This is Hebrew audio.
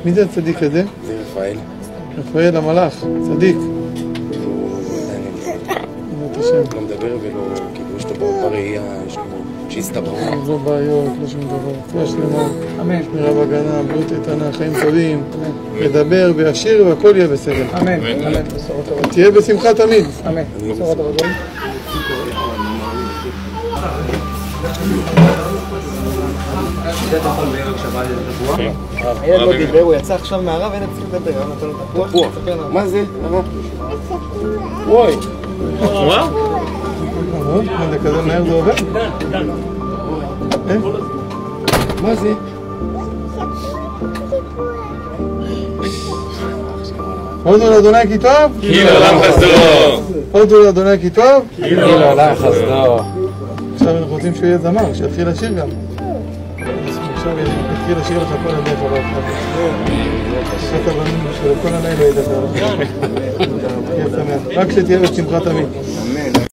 מי זה הצדיק הזה? זה רפאל. רפאל המלאך, צדיק. לא מדבר ולא, כאילו, יש לו בראייה, יש לו צ'יסטה ברור. לא בעיות, לא שום דבר. רפואה שלמה, שמירה והגנה, בריאות איתנה, חיים טובים. ידבר וישיר והכל יהיה בסדר. אמן. אמן. בשורות טובות. תהיה בשמחה תמיד. אמן. בשורות טובות. הילד לא דיבר, הוא יצא עכשיו מהרב, אין צריך לדבר, הוא נתן לו תפוח. מה זה? וואי. מה זה כזה מהר זה עובר? מה זה? הודו לאדוני כי טוב? כי לעולם חסדו. הודו לאדוני כי טוב? כי לעולם חסדו. עכשיו אנחנו רוצים שהוא יהיה זמר, שיתחיל לשיר גם. עכשיו יתחיל לשיר לך כל הדרך הבא. אחת הבנים של כל הלילה ידבר. יהיה שמח. רק שתהיה בשמחה תמיד.